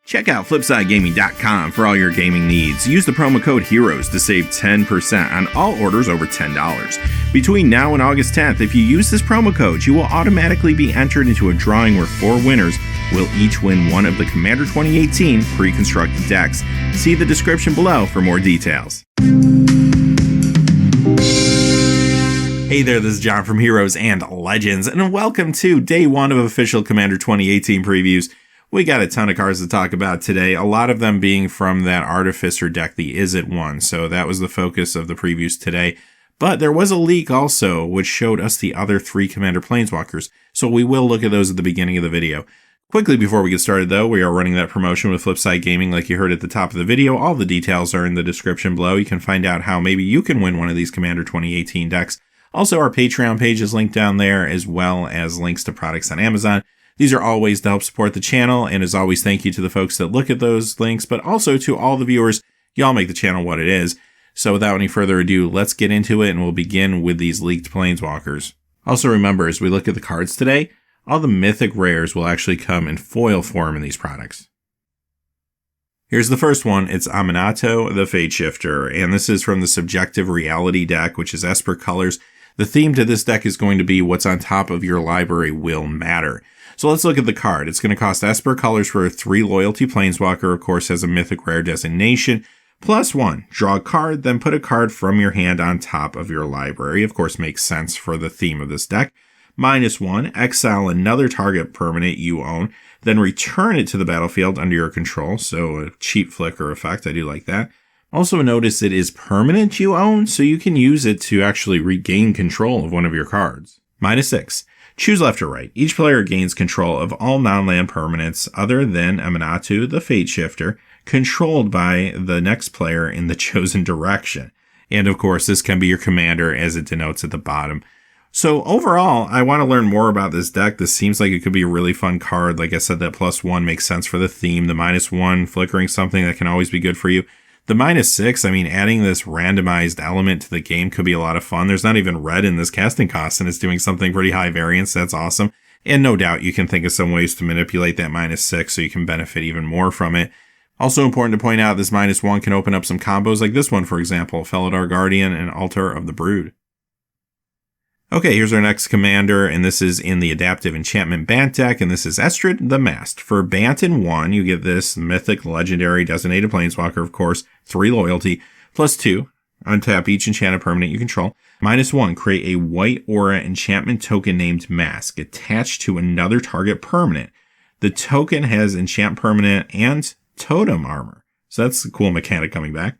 Check out FlipsideGaming.com for all your gaming needs. Use the promo code HEROES to save 10% on all orders over $10. Between now and August 10th, if you use this promo code, you will automatically be entered into a drawing where 4 winners will each win one of the Commander 2018 pre-constructed decks. See the description below for more details. Hey there, this is John from Heroes and Legends, and welcome to Day 1 of official Commander 2018 previews. We got a ton of cards to talk about today, a lot of them being from that Artificer deck, the Is It one, so that was the focus of the previews today. But there was a leak also, which showed us the other 3 Commander Planeswalkers, so we will look at those at the beginning of the video. Quickly before we get started though, we are running that promotion with Flipside Gaming like you heard at the top of the video. All the details are in the description below. You can find out how maybe you can win one of these Commander 2018 decks. Also, our Patreon page is linked down there, as well as links to products on Amazon. These are all ways to help support the channel, and as always, thank you to the folks that look at those links, but also to all the viewers. Y'all make the channel what it is. So without any further ado, let's get into it, and we'll begin with these leaked Planeswalkers. Also remember, as we look at the cards today, all the mythic rares will actually come in foil form in these products. Here's the first one. It's Aminato, the Fate Shifter, and this is from the Subjective Reality deck, which is Esper Colors. The theme to this deck is going to be what's on top of your library will matter. So let's look at the card. It's going to cost Esper Colors for a 3 loyalty Planeswalker, of course has a mythic rare designation, +1, draw a card, then put a card from your hand on top of your library. Of course makes sense for the theme of this deck. -1, exile another target permanent you own, then return it to the battlefield under your control, so a cheap flicker effect, I do like that. Also notice it is permanent you own, so you can use it to actually regain control of one of your cards. -6. Choose left or right. Each player gains control of all non-land permanents other than Aminato, the Fate Shifter, controlled by the next player in the chosen direction. And of course, this can be your commander as it denotes at the bottom. So overall, I want to learn more about this deck. This seems like it could be a really fun card. Like I said, that +1 makes sense for the theme. The -1 flickering something that can always be good for you. The -6, I mean, adding this randomized element to the game could be a lot of fun. There's not even red in this casting cost, and it's doing something pretty high variance. That's awesome. And no doubt you can think of some ways to manipulate that -6 so you can benefit even more from it. Also important to point out, this -1 can open up some combos like this one, for example, Felidar Guardian and Altar of the Brood. Okay, here's our next commander, and this is in the Adaptive Enchantment Bant deck, and this is Estrid the Masked. For Bant in 1, you get this mythic legendary designated Planeswalker, of course, 3 loyalty, +2, untap each enchanted permanent you control. -1, create a white aura enchantment token named Mask, attached to another target permanent. The token has enchant permanent and totem armor, so that's a cool mechanic coming back.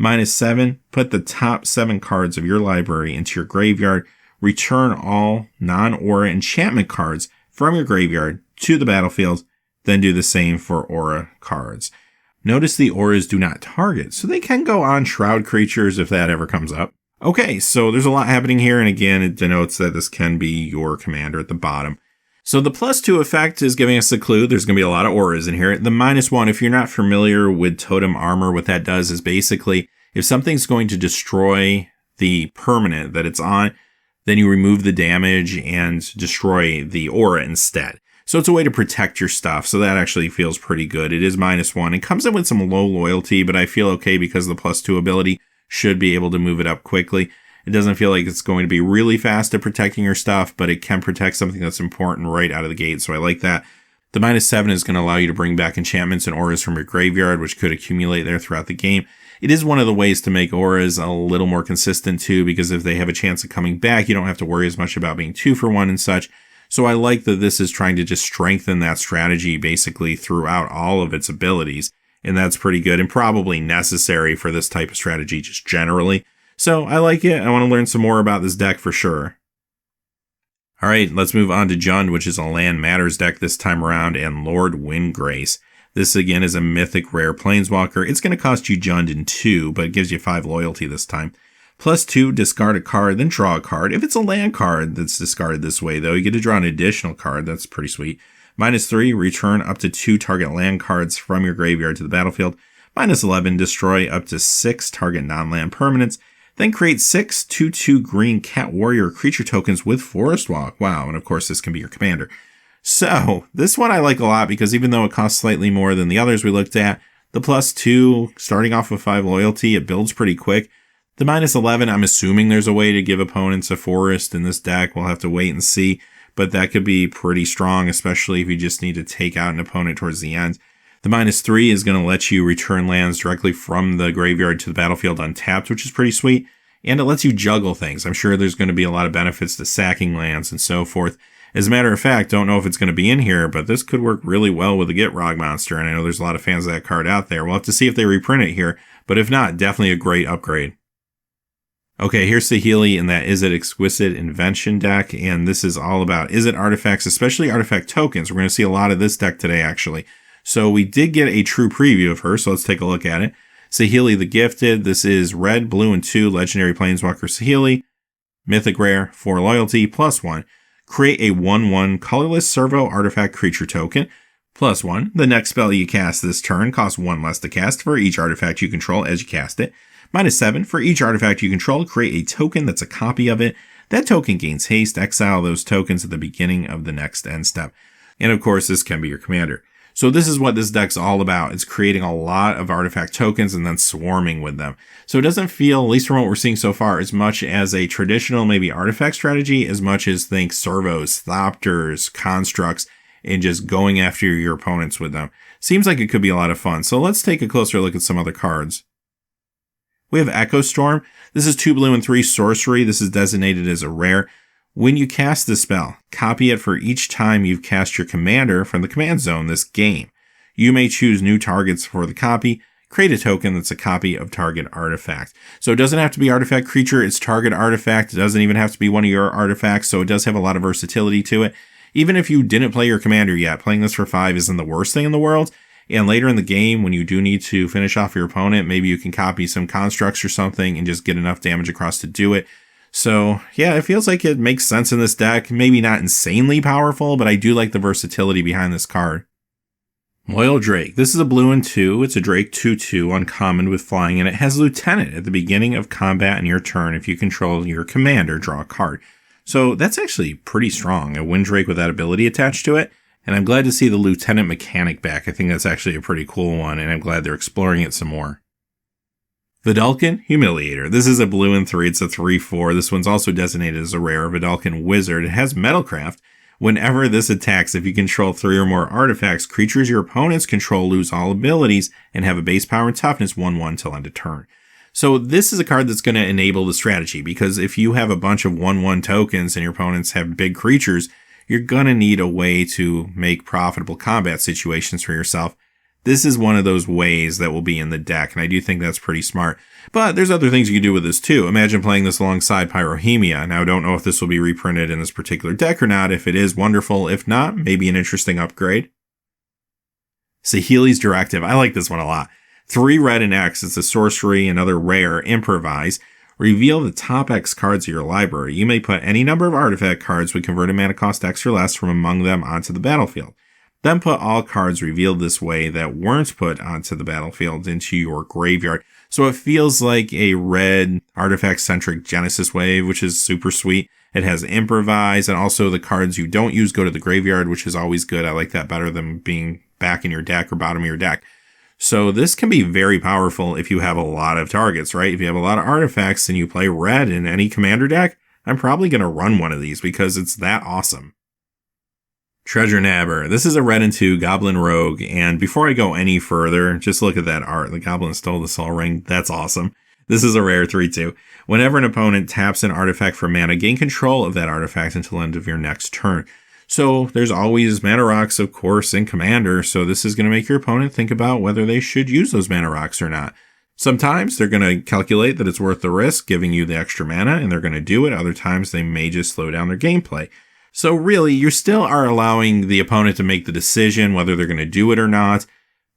-7, put the top 7 cards of your library into your graveyard. Return all non-aura enchantment cards from your graveyard to the battlefield, then do the same for aura cards. Notice the auras do not target, so they can go on shroud creatures if that ever comes up. Okay, so there's a lot happening here, and again, it denotes that this can be your commander at the bottom. So the +2 effect is giving us a clue. There's going to be a lot of auras in here. The -1, if you're not familiar with totem armor, what that does is basically, if something's going to destroy the permanent that it's on, then you remove the damage and destroy the aura instead. So it's a way to protect your stuff, so that actually feels pretty good. It is -1. It comes in with some low loyalty, but I feel okay because the +2 ability should be able to move it up quickly. It doesn't feel like it's going to be really fast at protecting your stuff, but it can protect something that's important right out of the gate, so I like that. The -7 is going to allow you to bring back enchantments and auras from your graveyard, which could accumulate there throughout the game. It is one of the ways to make auras a little more consistent too, because if they have a chance of coming back, you don't have to worry as much about being 2 for 1 and such. So I like that this is trying to just strengthen that strategy basically throughout all of its abilities. And that's pretty good and probably necessary for this type of strategy just generally. So I like it. I want to learn some more about this deck for sure. All right, let's move on to Jund, which is a Land Matters deck this time around, and Lord Windgrace. This again is a mythic rare Planeswalker. It's going to cost you Jund in 2, but it gives you 5 loyalty this time. +2, discard a card, then draw a card. If it's a land card that's discarded this way, though, you get to draw an additional card. That's pretty sweet. -3, return up to 2 target land cards from your graveyard to the battlefield. -11, destroy up to 6 target non-land permanents. Then create 6 2/2 green cat warrior creature tokens with Forest Walk. Wow, and of course this can be your commander. So this one I like a lot because even though it costs slightly more than the others we looked at, the +2, starting off with 5 loyalty, it builds pretty quick. The -11, I'm assuming there's a way to give opponents a forest in this deck. We'll have to wait and see, but that could be pretty strong, especially if you just need to take out an opponent towards the end. The -3 is going to let you return lands directly from the graveyard to the battlefield untapped, which is pretty sweet, and it lets you juggle things. I'm sure there's going to be a lot of benefits to sacking lands and so forth. As a matter of fact, don't know if it's going to be in here, but this could work really well with the Gitrog monster, and I know there's a lot of fans of that card out there. We'll have to see if they reprint it here, but if not, definitely a great upgrade. Okay, here's Saheeli in that Izzet Exquisite Invention deck, and this is all about Izzet artifacts, especially artifact tokens. We're going to see a lot of this deck today, actually. So we did get a true preview of her, so let's take a look at it. Saheeli the Gifted, this is red, blue, and 2 Legendary Planeswalker Saheeli, Mythic Rare, 4 loyalty, +1. Create a 1/1 colorless servo artifact creature token, +1. The next spell you cast this turn costs 1 less to cast for each artifact you control as you cast it. -7. For each artifact you control, create a token that's a copy of it. That token gains haste. Exile those tokens at the beginning of the next end step. And of course, this can be your commander. So this is what this deck's all about. It's creating a lot of artifact tokens and then swarming with them. So it doesn't feel, at least from what we're seeing so far, as much as a traditional maybe artifact strategy, as much as think servos, thopters, constructs, and just going after your opponents with them. Seems like it could be a lot of fun. So let's take a closer look at some other cards. We have Echo Storm. This is 2 blue and 3 sorcery. This is designated as a rare. When you cast this spell, copy it for each time you've cast your commander from the command zone this game. You may choose new targets for the copy. Create a token that's a copy of target artifact. So it doesn't have to be artifact creature, it's target artifact. It doesn't even have to be one of your artifacts, so it does have a lot of versatility to it. Even if you didn't play your commander yet, playing this for 5 isn't the worst thing in the world. And later in the game, when you do need to finish off your opponent, maybe you can copy some constructs or something and just get enough damage across to do it. So yeah, it feels like it makes sense in this deck. Maybe not insanely powerful, but I do like the versatility behind this card. Loyal Drake. This is a blue and 2. It's a Drake 2/2 uncommon with flying, and it has Lieutenant at the beginning of combat in your turn. If you control your commander, draw a card. So that's actually pretty strong. A Wind Drake with that ability attached to it. And I'm glad to see the Lieutenant mechanic back. I think that's actually a pretty cool one, and I'm glad they're exploring it some more. Vedalken Humiliator. This is a blue and 3. It's a 3/4. This one's also designated as a rare. Vedalken Wizard. It has Metalcraft. Whenever this attacks, if you control 3 or more artifacts, creatures your opponents control lose all abilities and have a base power and toughness 1/1 till end of turn. So this is a card that's going to enable the strategy, because if you have a bunch of 1/1 tokens and your opponents have big creatures, you're going to need a way to make profitable combat situations for yourself. This is one of those ways that will be in the deck, and I do think that's pretty smart. But there's other things you can do with this too. Imagine playing this alongside Pyrohemia. Now, I don't know if this will be reprinted in this particular deck or not. If it is, wonderful. If not, maybe an interesting upgrade. Healys Directive. I like this one a lot. 3 red and X. It's a sorcery, another rare. Improvise. Reveal the top X cards of your library. You may put any number of artifact cards with converted mana cost X or less from among them onto the battlefield. Then put all cards revealed this way that weren't put onto the battlefield into your graveyard. So it feels like a red artifact-centric Genesis wave, which is super sweet. It has Improvise, and also the cards you don't use go to the graveyard, which is always good. I like that better than being back in your deck or bottom of your deck. So this can be very powerful if you have a lot of targets, right? If you have a lot of artifacts and you play red in any commander deck, I'm probably going to run one of these because it's that awesome. Treasure Nabber. This is a red and 2 Goblin Rogue, and before I go any further, just look at that art. The Goblin stole the Soul Ring. That's awesome. This is a rare 3/2. Whenever an opponent taps an artifact for mana, gain control of that artifact until the end of your next turn. So there's always mana rocks, of course, in Commander, so this is going to make your opponent think about whether they should use those mana rocks or not. Sometimes they're going to calculate that it's worth the risk, giving you the extra mana, and they're going to do it. Other times they may just slow down their gameplay. So really, you still are allowing the opponent to make the decision whether they're going to do it or not,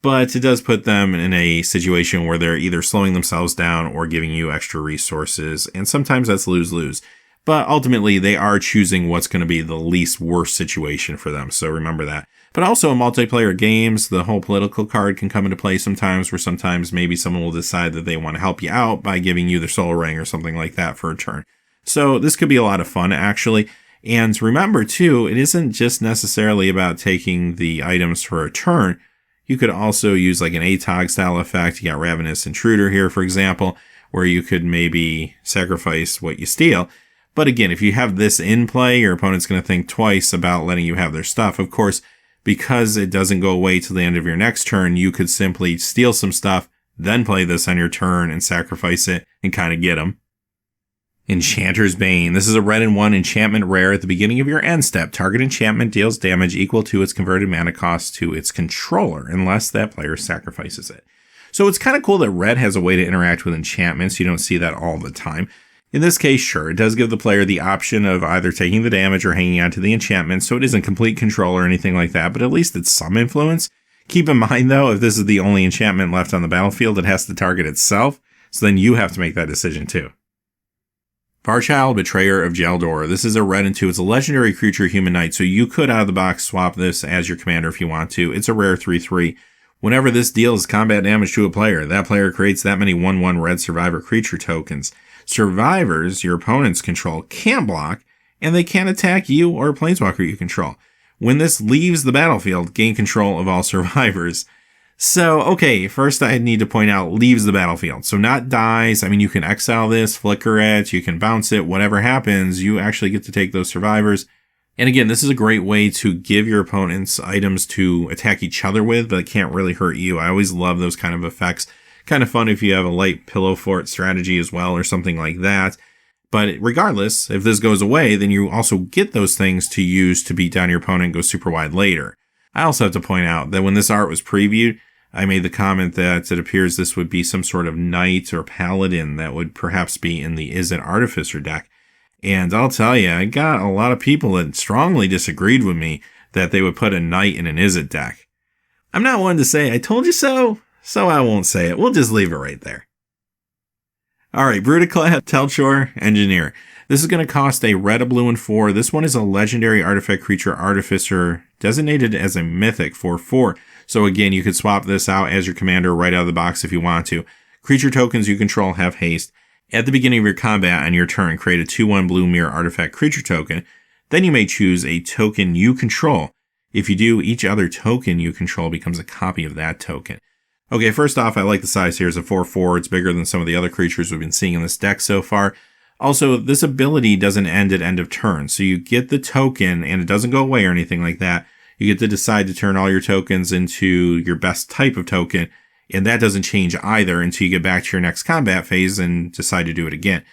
but it does put them in a situation where they're either slowing themselves down or giving you extra resources, and sometimes that's lose-lose. But ultimately, they are choosing what's going to be the least worst situation for them, so remember that. But also in multiplayer games, the whole political card can come into play sometimes, where sometimes maybe someone will decide that they want to help you out by giving you their Soul Ring or something like that for a turn. So this could be a lot of fun, actually. And remember, too, it isn't just necessarily about taking the items for a turn. You could also use like an ATOG style effect. You got Ravenous Intruder here, for example, where you could maybe sacrifice what you steal. But again, if you have this in play, your opponent's going to think twice about letting you have their stuff. Of course, because it doesn't go away till the end of your next turn, you could simply steal some stuff, then play this on your turn and sacrifice it and kind of get them. Enchanters Bane. This is a red and 1 enchantment rare. At the beginning of your end step, target enchantment deals damage equal to its converted mana cost to its controller, unless that player sacrifices it. So it's kind of cool that red has a way to interact with enchantments. You don't see that all the time. In this case, sure, it does give the player the option of either taking the damage or hanging on to the enchantment, so it isn't complete control or anything like that, but at least it's some influence. Keep in mind, though, if this is the only enchantment left on the battlefield, it has to target itself, so then you have to make that decision too. Farchild, Betrayer of Jaldor. This is a red and 2. It's a legendary creature human knight, so you could out of the box swap this as your commander if you want to. It's a rare 3/3. Whenever this deals combat damage to a player, that player creates that many 1/1 red survivor creature tokens. Survivors your opponents control can't block, and they can't attack you or a planeswalker you control. When this leaves the battlefield, gain control of all survivors. So, okay, first I need to point out leaves the battlefield. So not dies. I mean, you can exile this, flicker it, you can bounce it, whatever happens, you actually get to take those survivors. And again, this is a great way to give your opponents items to attack each other with, but it can't really hurt you. I always love those kind of effects. Kind of fun if you have a light pillow fort strategy as well or something like that. But regardless, if this goes away, then you also get those things to use to beat down your opponent and go super wide later. I also have to point out that when this art was previewed, I made the comment that it appears this would be some sort of knight or paladin that would perhaps be in the Izzet Artificer deck. And I'll tell you, I got a lot of people that strongly disagreed with me that they would put a knight in an Izzet deck. I'm not one to say, I told you so, so I won't say it. We'll just leave it right there. Alright, Brutaclad, Telchor, Engineer. This is going to cost a red, a blue, and 4. This one is a legendary artifact creature Artificer designated as a mythic for 4. So again, you could swap this out as your commander right out of the box if you want to. Creature tokens you control have haste. At the beginning of your combat on your turn, create a 2/1 blue mirror artifact creature token. Then you may choose a token you control. If you do, each other token you control becomes a copy of that token. Okay, first off, I like the size here. It's a 4/4. It's bigger than some of the other creatures we've been seeing in this deck so far. Also, this ability doesn't end at end of turn. So you get the token, and it doesn't go away or anything like that. You get to decide to turn all your tokens into your best type of token, and that doesn't change either until you get back to your next combat phase and decide to do it again.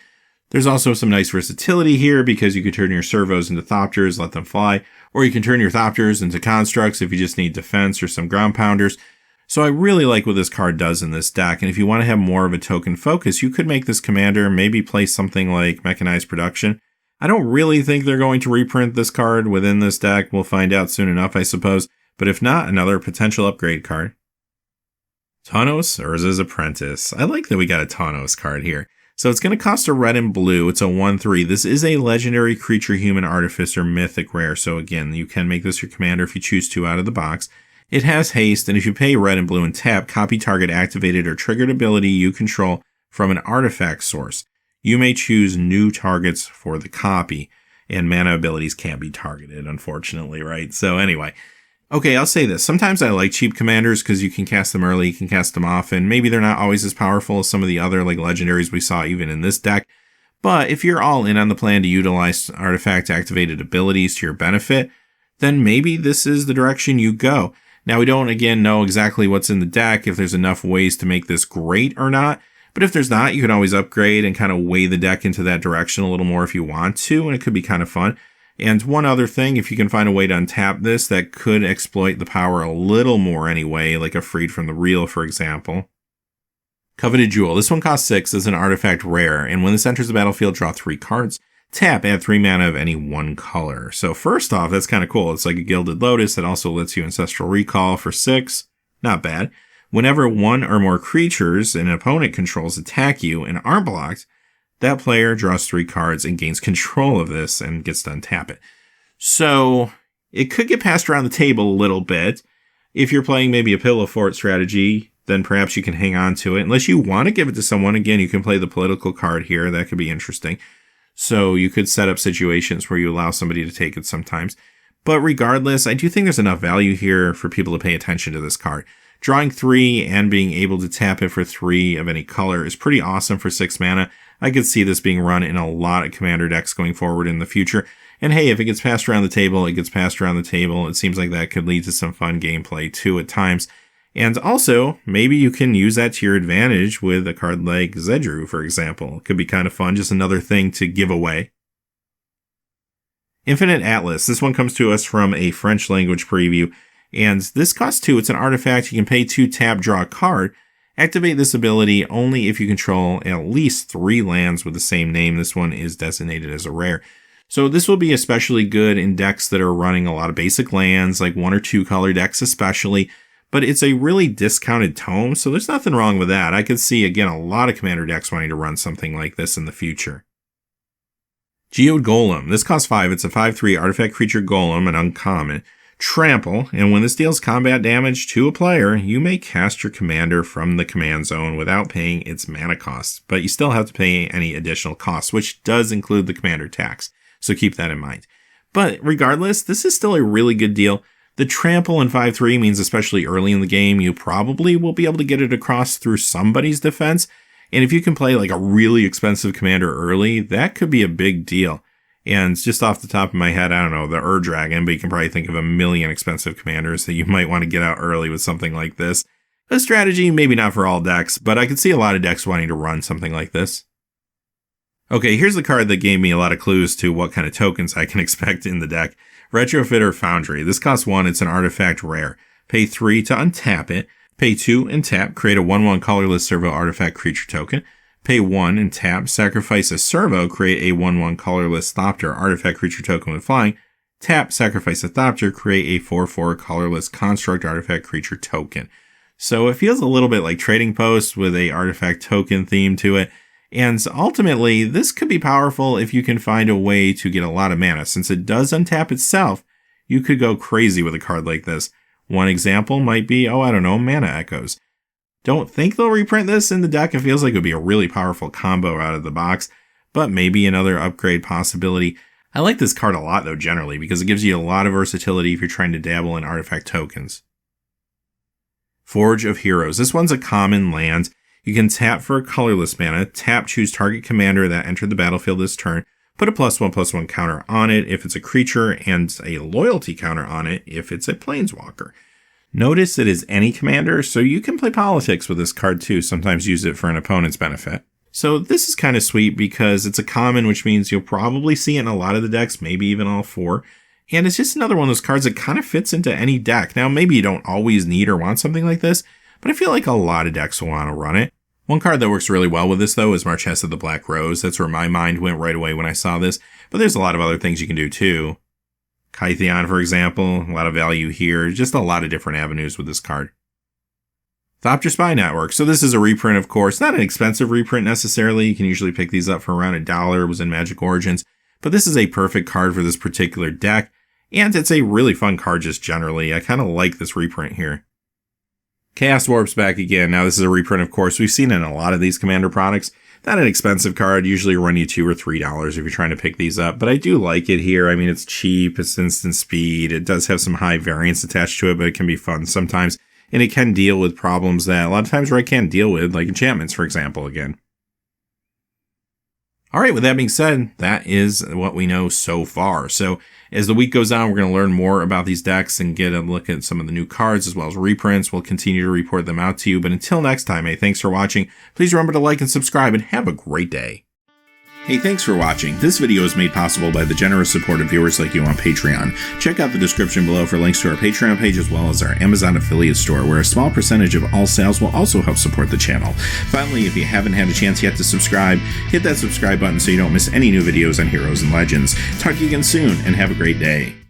There's also some nice versatility here because you can turn your servos into Thopters, let them fly, or you can turn your Thopters into constructs if you just need defense or some ground pounders. So I really like what this card does in this deck, and if you want to have more of a token focus, you could make this commander maybe play something like Mechanized Production. I don't really think they're going to reprint this card within this deck. We'll find out soon enough, I suppose. But if not, another potential upgrade card. Tawnos, Urza's Apprentice. I like that we got a Tawnos card here. So it's going to cost a red and blue. It's a 1/3. This is a legendary creature human artificer mythic rare. So again, you can make this your commander if you choose to out of the box. It has haste, and if you pay red and blue and tap, copy target activated or triggered ability you control from an artifact source. You may choose new targets for the copy, and mana abilities can't be targeted, unfortunately, right? So anyway, okay, I'll say this. Sometimes I like cheap commanders because you can cast them early, you can cast them often. Maybe they're not always as powerful as some of the other like legendaries we saw even in this deck. But if you're all in on the plan to utilize artifact activated abilities to your benefit, then maybe this is the direction you go. Now, we don't, again, know exactly what's in the deck, if there's enough ways to make this great or not. But if there's not, you can always upgrade and kind of weigh the deck into that direction a little more if you want to, and it could be kind of fun. And one other thing, if you can find a way to untap this that could exploit the power a little more anyway, like a Freed from the Real, for example. Coveted Jewel. This one costs 6 as an artifact rare, and when this enters the battlefield, draw 3 cards. Tap, add 3 mana of any one color. So first off, that's kind of cool. It's like a Gilded Lotus that also lets you Ancestral Recall for 6. Not bad. Whenever one or more creatures an opponent controls attack you and aren't blocked, that player draws 3 cards and gains control of this and gets to untap it. So it could get passed around the table a little bit. If you're playing maybe a Pillow Fort strategy, then perhaps you can hang on to it. Unless you want to give it to someone, again, you can play the political card here. That could be interesting. So you could set up situations where you allow somebody to take it sometimes. But regardless, I do think there's enough value here for people to pay attention to this card. Drawing 3 and being able to tap it for 3 of any color is pretty awesome for 6 mana. I could see this being run in a lot of Commander decks going forward in the future. And hey, if it gets passed around the table, it gets passed around the table. It seems like that could lead to some fun gameplay too at times. And also, maybe you can use that to your advantage with a card like Zedru, for example. It could be kind of fun, just another thing to give away. Infinite Atlas. This one comes to us from a French language preview. And this costs 2. It's an artifact. You can pay 2, tap, draw a card. Activate this ability only if you control at least 3 lands with the same name. This one is designated as a rare. So this will be especially good in decks that are running a lot of basic lands, like 1 or 2 color decks especially. But it's a really discounted tome, so there's nothing wrong with that. I could see, again, a lot of Commander decks wanting to run something like this in the future. Geo Golem. This costs 5. It's a 5/3 artifact creature golem, an uncommon. Trample, and when this deals combat damage to a player, you may cast your commander from the command zone without paying its mana costs. But you still have to pay any additional costs, which does include the commander tax. So keep that in mind. But regardless, this is still a really good deal. The trample in 5/3 means especially early in the game, you probably will be able to get it across through somebody's defense. And if you can play like a really expensive commander early, that could be a big deal. And just off the top of my head, I don't know, the Dragon, but you can probably think of a million expensive commanders that you might want to get out early with something like this. A strategy, maybe not for all decks, but I could see a lot of decks wanting to run something like this. Okay, here's the card that gave me a lot of clues to what kind of tokens I can expect in the deck. Retrofit Our Foundry. This costs 1, it's an artifact rare. Pay 3 to untap it. Pay 2 and tap, create a 1/1 colorless servo artifact creature token. Pay 1 and tap, sacrifice a servo, create a 1/1 colorless Thopter artifact creature token with flying. Tap, sacrifice a Thopter, create a 4/4 colorless construct artifact creature token. So it feels a little bit like Trading Post with a artifact token theme to it. And ultimately, this could be powerful if you can find a way to get a lot of mana. Since it does untap itself, you could go crazy with a card like this. One example might be, Mana Echoes. Don't think they'll reprint this in the deck. It feels like it would be a really powerful combo out of the box, but maybe another upgrade possibility. I like this card a lot, though, generally, because it gives you a lot of versatility if you're trying to dabble in artifact tokens. Forge of Heroes. This one's a common land. You can tap for a colorless mana, tap, choose target commander that entered the battlefield this turn, put a +1/+1 counter on it if it's a creature, and a loyalty counter on it if it's a planeswalker. Notice it is any commander, so you can play politics with this card too, sometimes use it for an opponent's benefit. So this is kind of sweet because it's a common, which means you'll probably see it in a lot of the decks, maybe even all 4. And it's just another one of those cards that kind of fits into any deck. Now, maybe you don't always need or want something like this, but I feel like a lot of decks will want to run it. One card that works really well with this, though, is Marchesa of the Black Rose. That's where my mind went right away when I saw this. But there's a lot of other things you can do, too. Kytheon, for example, a lot of value here. Just a lot of different avenues with this card. Thopter Spy Network. So this is a reprint, of course. Not an expensive reprint, necessarily. You can usually pick these up for around $1. It was in Magic Origins. But this is a perfect card for this particular deck. And it's a really fun card just generally. I kind of like this reprint here. Chaos Warp's back again. Now, this is a reprint, of course. We've seen it in a lot of these Commander products. Not an expensive card. Usually run you $2 or $3 if you're trying to pick these up. But I do like it here. I mean, it's cheap. It's instant speed. It does have some high variance attached to it, but it can be fun sometimes. And it can deal with problems that a lot of times Red can't deal with, like enchantments, for example, again. All right, with that being said, that is what we know so far. So as the week goes on, we're going to learn more about these decks and get a look at some of the new cards as well as reprints. We'll continue to report them out to you. But until next time, hey, thanks for watching. Please remember to like and subscribe and have a great day. Hey, thanks for watching. This video is made possible by the generous support of viewers like you on Patreon. Check out the description below for links to our Patreon page as well as our Amazon affiliate store, where a small percentage of all sales will also help support the channel. Finally, if you haven't had a chance yet to subscribe, hit that subscribe button so you don't miss any new videos on Heroes and Legends. Talk to you again soon, and have a great day.